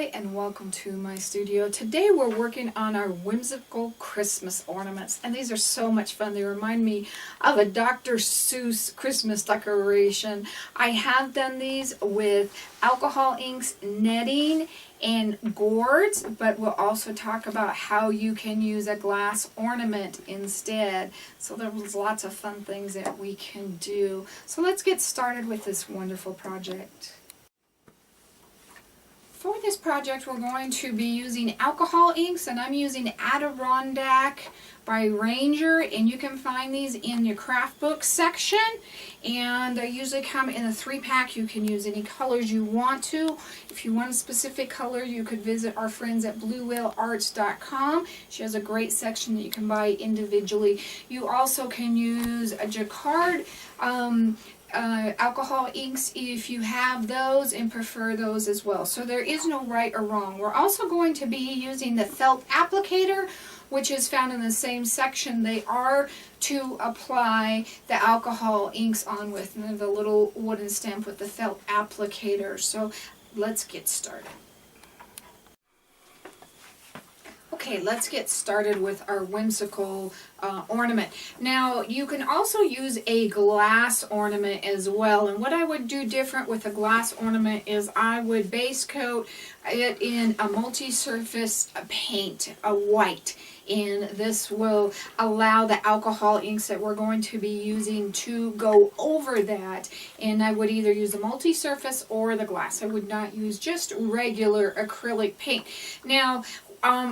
Hi and welcome to my studio. Today we're working on our whimsical Christmas ornaments, and these are so much fun. They remind me of a Dr. Seuss Christmas decoration. I have done these with alcohol inks, netting, and gourds, but we'll also talk about how you can use a glass ornament instead. So there's lots of fun things that we can do. So let's get started with this wonderful project. For this project, we're going to be using alcohol inks, and I'm using Adirondack by Ranger, and you can find these in your craft book section, and they usually come in a 3-pack. You can use any colors you want to. If you want a specific color, you could visit our friends at bluewhalearts.com. She has a great section that you can buy individually. You also can use a jacquard alcohol inks if you have those and prefer those as well. So there is no right or wrong. We're also going to be using the felt applicator, which is found in the same section. They are to apply the alcohol inks on with, and the little wooden stamp with the felt applicator. So let's get started. Okay, let's get started with our whimsical ornament. Now, you can also use a glass ornament as well, and what I would do different with a glass ornament is I would base coat it in a multi-surface paint, a white, and this will allow the alcohol inks that we're going to be using to go over that. And I would either use the multi-surface or the glass. I would not use just regular acrylic paint. Now,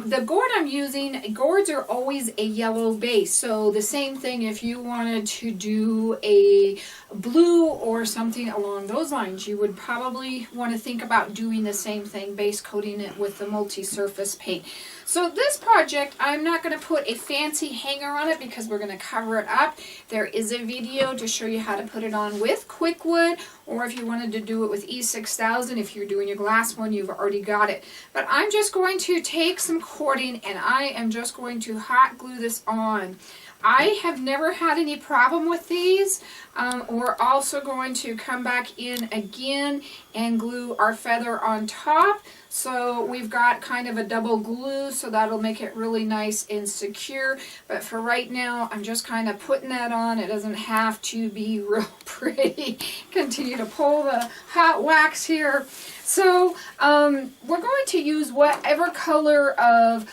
the gourd I'm using, gourds are always a yellow base, so the same thing if you wanted to do a blue or something along those lines, you would probably want to think about doing the same thing, base coating it with the multi-surface paint. So this project, I'm not going to put a fancy hanger on it because we're going to cover it up. There is a video to show you how to put it on with quick wood, or if you wanted to do it with E6000, if you're doing your glass one, you've already got it. But I'm just going to take some cording and I am just going to hot glue this on. I have never had any problem with these. We're also going to come back in again and glue our feather on top. So we've got kind of a double glue, so that'll make it really nice and secure. But for right now, I'm just kind of putting that on. It doesn't have to be real pretty. Continue to pull the hot wax here. So we're going to use whatever color of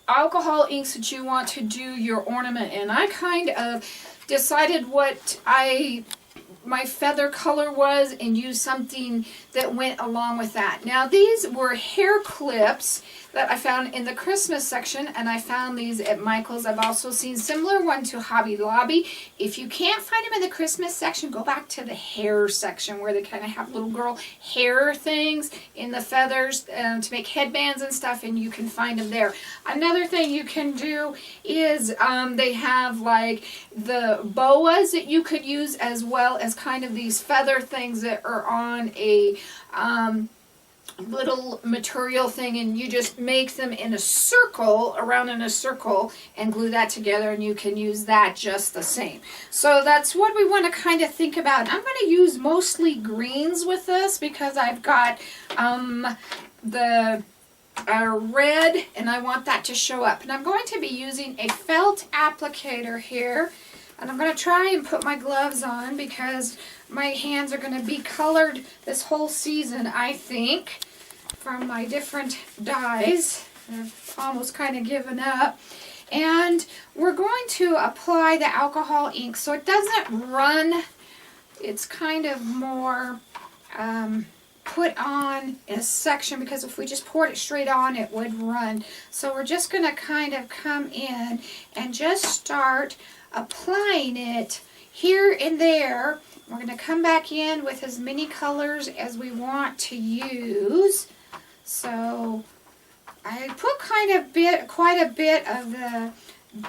alcohol inks that you want to do your ornament in. I kind of decided what my feather color was and used something that went along with that. Now these were hair clips that I found in the Christmas section, and I found these at Michael's. I've also seen similar ones to Hobby Lobby. If you can't find them in the Christmas section, go back to the hair section where they kind of have little girl hair things in the feathers to make headbands and stuff, and you can find them there. Another thing you can do is they have like the boas that you could use, as well as kind of these feather things that are on a little material thing, and you just make them in a circle, around in a circle, and glue that together, and you can use that just the same. So that's what we want to kind of think about. I'm going to use mostly greens with this because I've got the red, and I want that to show up. And I'm going to be using a felt applicator here, and I'm going to try and put my gloves on because my hands are going to be colored this whole season, I think, from my different dyes. I've almost kind of given up. And we're going to apply the alcohol ink so it doesn't run. It's kind of more put on in a section, because if we just poured it straight on, it would run. So we're just going to kind of come in and just start applying it here and there. We're going to come back in with as many colors as we want to use. So I put quite a bit of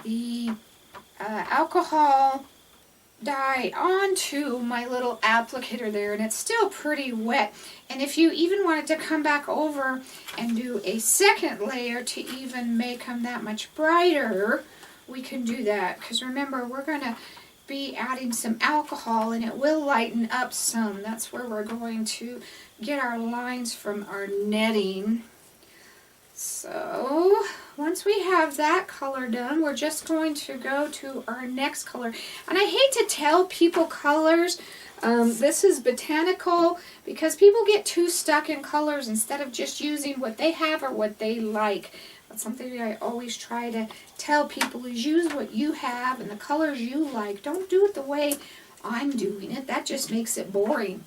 the alcohol dye onto my little applicator there, and it's still pretty wet. And if you even wanted to come back over and do a second layer to even make them that much brighter, we can do that. Because remember, we're going to be adding some alcohol, and it will lighten up some. That's where we're going to get our lines from our netting. So once we have that color done, we're just going to go to our next color. And I hate to tell people colors. This is botanical, because people get too stuck in colors instead of just using what they have or what they like. That's something I always try to tell people, is use what you have and the colors you like. Don't do it the way I'm doing it. That just makes it boring.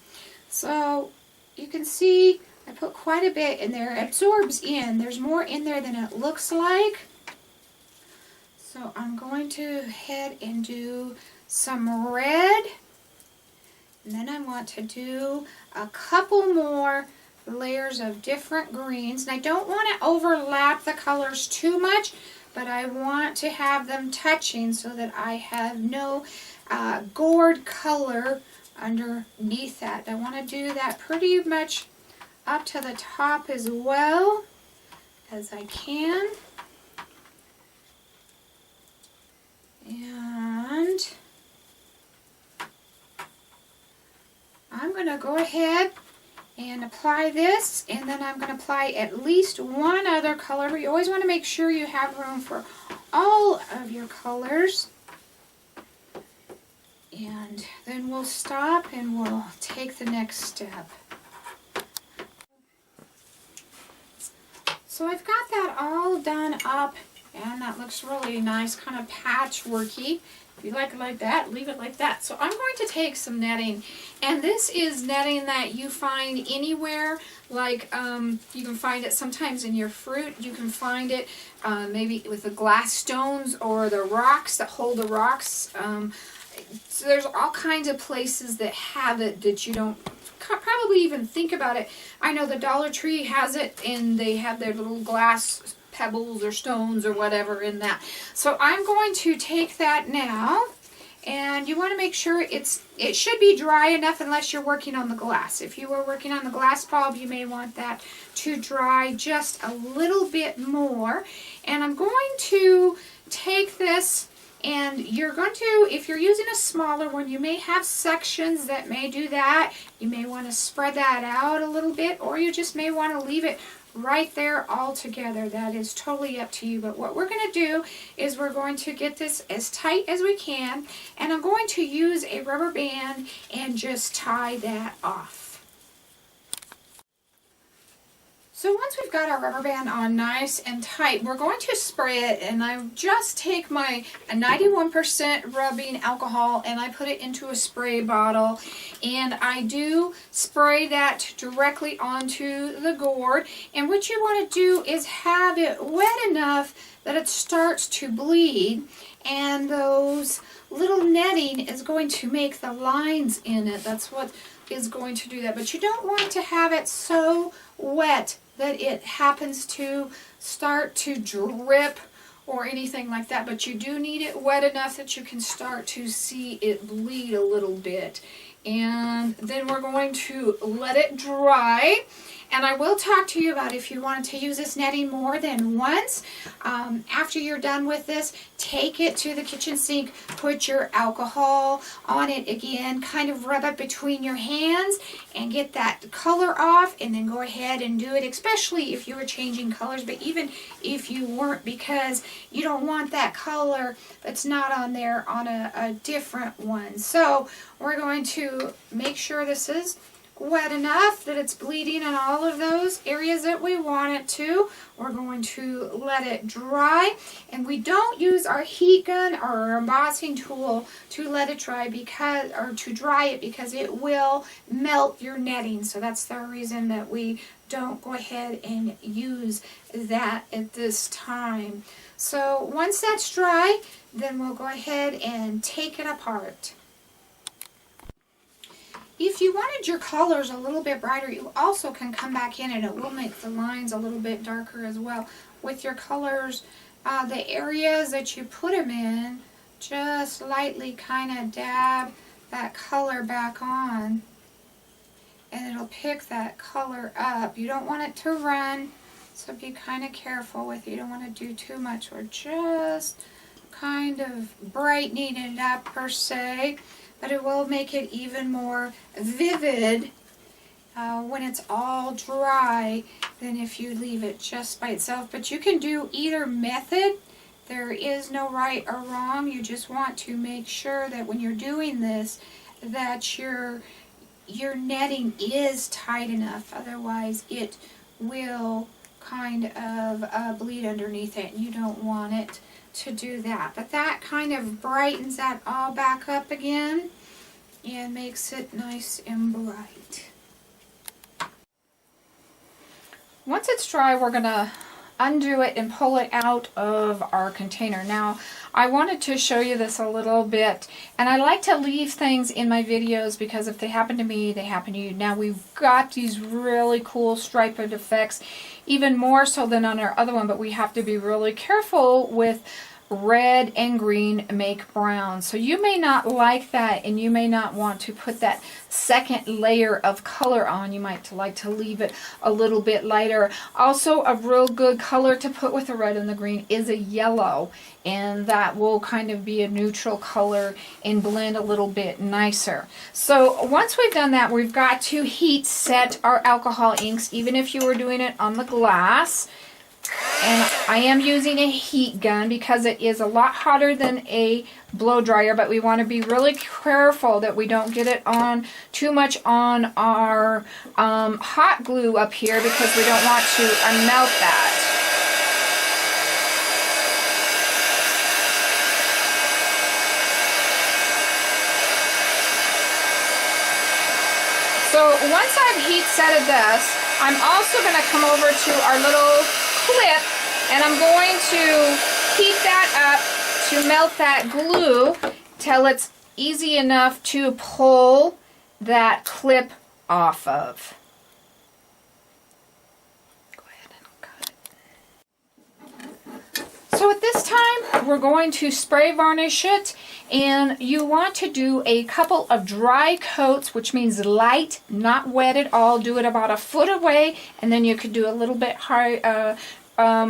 So you can see I put quite a bit in there. It absorbs in. There's more in there than it looks like. So I'm going to head and do some red. And then I want to do a couple more layers of different greens. And I don't want to overlap the colors too much, but I want to have them touching so that I have no gourd color underneath that. I want to do that pretty much up to the top as well as I can. And I'm going to go ahead and apply this, and then I'm going to apply at least one other color. But you always want to make sure you have room for all of your colors. And then we'll stop and we'll take the next step. So I've got that all done up, and that looks really nice, kind of patchworky. If you like it like that, leave it like that. So I'm going to take some netting, and this is netting that you find anywhere. Like you can find it sometimes in your fruit. You can find it maybe with the glass stones or the rocks that hold the rocks. So there's all kinds of places that have it that you don't probably even think about it. I know the Dollar Tree has it, and they have their little glass pebbles or stones or whatever in that. So I'm going to take that now, and you want to make sure it should be dry enough unless you're working on the glass. If you were working on the glass bulb, you may want that to dry just a little bit more. And I'm going to take this, and you're going to, if you're using a smaller one, you may have sections that may do that. You may want to spread that out a little bit, or you just may want to leave it right there all together. That is totally up to you. But what we're going to do is we're going to get this as tight as we can, and I'm going to use a rubber band and just tie that off. So once we've got our rubber band on nice and tight, we're going to spray it, and I just take my 91% rubbing alcohol and I put it into a spray bottle, and I do spray that directly onto the gourd. And what you want to do is have it wet enough that it starts to bleed, and those little netting is going to make the lines in it. That's what is going to do that. But you don't want to have it so wet that it happens to start to drip or anything like that, but you do need it wet enough that you can start to see it bleed a little bit. And then we're going to let it dry. And I will talk to you about if you wanted to use this netting more than once. After you're done with this, take it to the kitchen sink, put your alcohol on it again, kind of rub it between your hands and get that color off, and then go ahead and do it, especially if you were changing colors, but even if you weren't, because you don't want that color that's not on there on a different one. So we're going to make sure this is wet enough that it's bleeding in all of those areas that we want it to. We're going to let it dry, and we don't use our heat gun or our embossing tool to let it dry to dry it, because it will melt your netting. So that's the reason that we don't go ahead and use that at this time. So once that's dry, then we'll go ahead and take it apart. If you wanted your colors a little bit brighter, you also can come back in, and it will make the lines a little bit darker as well. With your colors, the areas that you put them in, just lightly kind of dab that color back on, and it'll pick that color up. You don't want it to run, so be kind of careful with it. You don't want to do too much. We're just kind of brightening it up per se, but it will make it even more vivid when it's all dry than if you leave it just by itself. But you can do either method. There is no right or wrong. You just want to make sure that when you're doing this, that your netting is tight enough. Otherwise it will kind of bleed underneath it, and you don't want it to do that. But that kind of brightens that all back up again and makes it nice and bright. Once it's dry, we're going to undo it and pull it out of our container. Now, I wanted to show you this a little bit, and I like to leave things in my videos because if they happen to me, they happen to you. Now, we've got these really cool striped effects, even more so than on our other one, but we have to be really careful with red and green make brown. So you may not like that, and you may not want to put that second layer of color on. You might like to leave it a little bit lighter. Also, a real good color to put with the red and the green is a yellow, and that will kind of be a neutral color and blend a little bit nicer. So once we've done that, we've got to heat set our alcohol inks, even if you were doing it on the glass. And I am using a heat gun because it is a lot hotter than a blow dryer, but we want to be really careful that we don't get it on too much on our hot glue up here, because we don't want to melt that. So once I've heat setted this, I'm also going to come over to our little clip, and I'm going to heat that up to melt that glue till it's easy enough to pull that clip off of. Go ahead and cut it. So at this time, we're going to spray varnish it, and you want to do a couple of dry coats, which means light, not wet at all. Do it about a foot away, and then you could do a little bit high,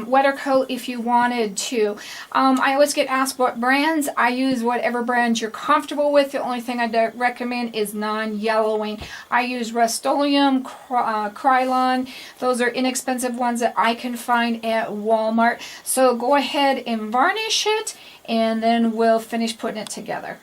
wetter coat if you wanted to. I always get asked what brands. I use whatever brands you're comfortable with. The only thing I recommend is non-yellowing. I use Rust-Oleum, Krylon. Those are inexpensive ones that I can find at Walmart. So go ahead and varnish it, and then we'll finish putting it together.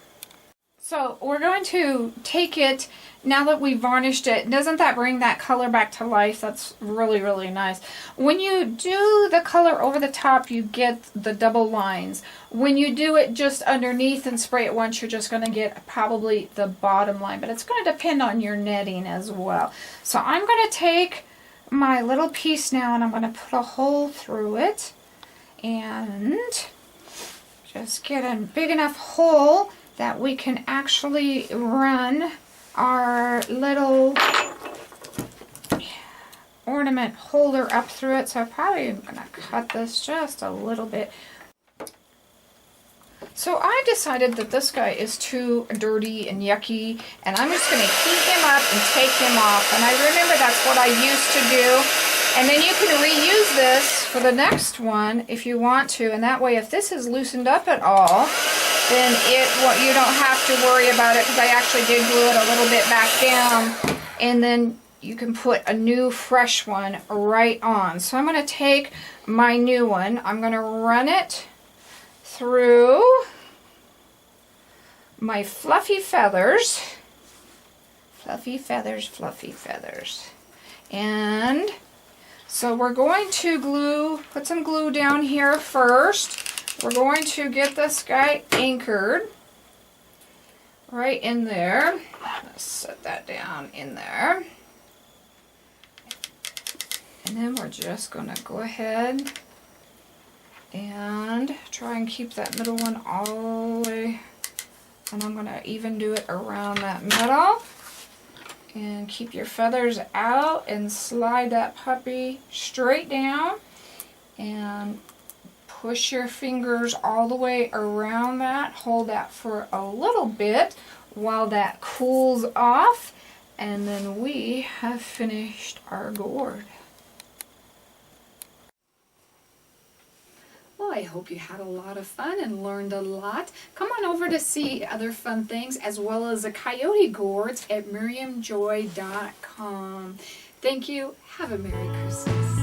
So we're going to take it, now that we varnished it, doesn't that bring that color back to life? That's really, really nice. When you do the color over the top, you get the double lines. When you do it just underneath and spray it once, you're just going to get probably the bottom line, but it's going to depend on your netting as well. So I'm going to take my little piece now, and I'm going to put a hole through it, and just get a big enough hole that we can actually run our little ornament holder up through it. So I'm probably going to cut this just a little bit. So I decided that this guy is too dirty and yucky, and I'm just going to heat him up and take him off. And I remember that's what I used to do. And then you can reuse this for the next one if you want to, and that way if this is loosened up at all, then you don't have to worry about it, because I actually did glue it a little bit back down, and then you can put a new fresh one right on. So I'm going to take my new one, I'm going to run it through my fluffy feathers, fluffy feathers, fluffy feathers, and so we're going to put some glue down here first. We're going to get this guy anchored right in there. Let's set that down in there. And then we're just going to go ahead and try and keep that middle one all the way. And I'm going to even do it around that middle. And keep your feathers out and slide that puppy straight down, and push your fingers all the way around that. Hold that for a little bit while that cools off, and then we have finished our gourd. Well, I hope you had a lot of fun and learned a lot. Come on over to see other fun things as well as the Coyote gourds at miriamjoy.com. Thank you. Have a Merry Christmas.